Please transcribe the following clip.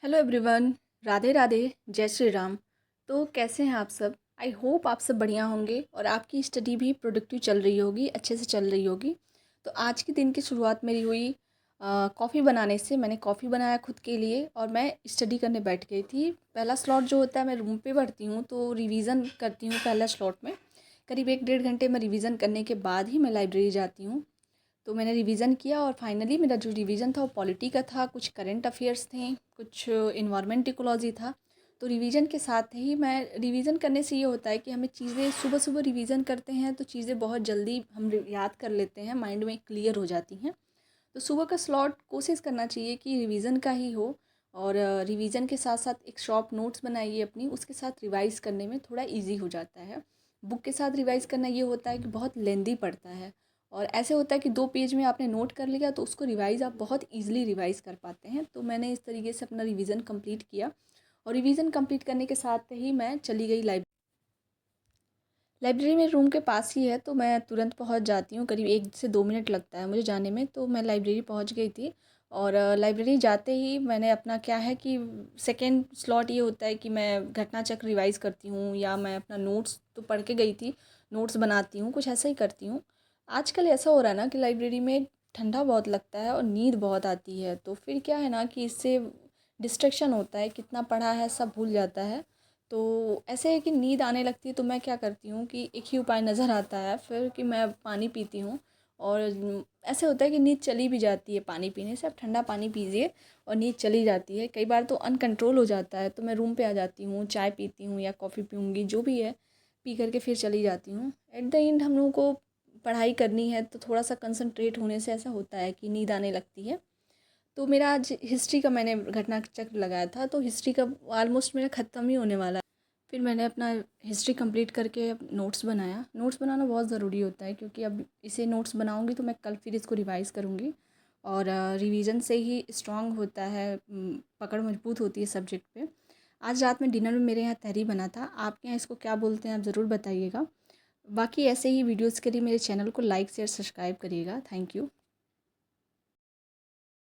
Hello everyone. Radhe Radhe. जय श्री राम। तो कैसे हैं आप सब? आई होप आप सब बढ़िया होंगे और आपकी स्टडी भी प्रोडक्टिव चल रही होगी, अच्छे से चल रही होगी। तो आज के दिन की शुरुआत मेरी हुई कॉफ़ी बनाने से। मैंने कॉफ़ी बनाया खुद के लिए और मैं स्टडी करने बैठ गई थी। पहला स्लॉट जो होता है, मैं रूम पे पढ़ती हूँ तो रिवीज़न करती हूँ पहला स्लॉट में। करीब 1 डेढ़ घंटे में रिवीज़न करने के बाद ही मैं लाइब्रेरी जाती हूँ। तो मैंने रिवीज़न किया और फाइनली मेरा जो रिवीज़न था वो पॉलिटी का था, कुछ करंट अफेयर्स थे, कुछ इन्वायरमेंट इकोलॉजी था। तो रिवीज़न के साथ ही मैं रिवीज़न करने से ये होता है कि हमें चीज़ें सुबह सुबह रिवीज़न करते हैं तो चीज़ें बहुत जल्दी हम याद कर लेते हैं, माइंड में क्लियर हो जाती हैं। तो सुबह का स्लॉट कोशिश करना चाहिए कि रिवीज़न का ही हो। और रिवीज़न के साथ साथ एक शॉर्ट नोट्स बनाइए अपनी, उसके साथ रिवाइज़ करने में थोड़ा इजी हो जाता है। बुक के साथ रिवाइज़ करना ये होता है कि बहुत लेंदी पड़ता है और ऐसे होता है कि 2 पेज में आपने नोट कर लिया तो उसको रिवाइज़ आप बहुत ईज़िली रिवाइज़ कर पाते हैं। तो मैंने इस तरीके से अपना रिवीज़न कंप्लीट किया और रिवीज़न कंप्लीट करने के साथ ही मैं चली गई लाइब्रेरी मेरे रूम के पास ही है, तो मैं तुरंत पहुंच जाती हूँ। करीब 1 से 2 मिनट लगता है मुझे जाने में। तो मैं लाइब्रेरी पहुंच गई थी और लाइब्रेरी जाते ही मैंने अपना क्या है कि सेकेंड स्लॉट ये होता है कि मैं घटना चक्र रिवाइज़ करती हूँ या मैं अपना नोट्स तो पढ़ के गई थी, नोट्स बनाती हूँ, कुछ ऐसा ही करती हूँ। आजकल ऐसा हो रहा है ना कि लाइब्रेरी में ठंडा बहुत लगता है और नींद बहुत आती है, तो फिर क्या है ना कि इससे डिस्ट्रैक्शन होता है, कितना पढ़ा है सब भूल जाता है। तो ऐसे है कि नींद आने लगती है तो मैं क्या करती हूँ कि एक ही उपाय नज़र आता है फिर कि मैं पानी पीती हूँ। और ऐसे होता है कि नींद चली भी जाती है पानी पीने से। आप ठंडा पानी पीजिए और नींद चली जाती है। कई बार तो अनकंट्रोल हो जाता है तो मैं रूम पे आ जाती हूँ, चाय पीती हूँ या कॉफ़ी पीऊँगी, जो भी है, पी करके फिर चली जाती हूँ। एट द एंड हम लोगों को पढ़ाई करनी है तो थोड़ा सा कंसंट्रेट होने से ऐसा होता है कि नींद आने लगती है। तो मेरा आज हिस्ट्री का मैंने घटना चक्र लगाया था, तो हिस्ट्री का ऑलमोस्ट मेरा ख़त्म ही होने वाला है। फिर मैंने अपना हिस्ट्री कंप्लीट करके नोट्स बनाया। नोट्स बनाना बहुत ज़रूरी होता है क्योंकि अब इसे नोट्स बनाऊंगी तो मैं कल फिर इसको रिवाइज़ करूँगी और रिवीजन से ही स्ट्रांग होता है, पकड़ मजबूत होती है सब्जेक्ट पे। आज रात में डिनर में मेरे यहाँ तहरी बना था। आपके यहाँ इसको क्या बोलते हैं आप ज़रूर बताइएगा। बाकी ऐसे ही वीडियोज़ के लिए मेरे चैनल को लाइक शेयर सब्सक्राइब करिएगा। Thank you.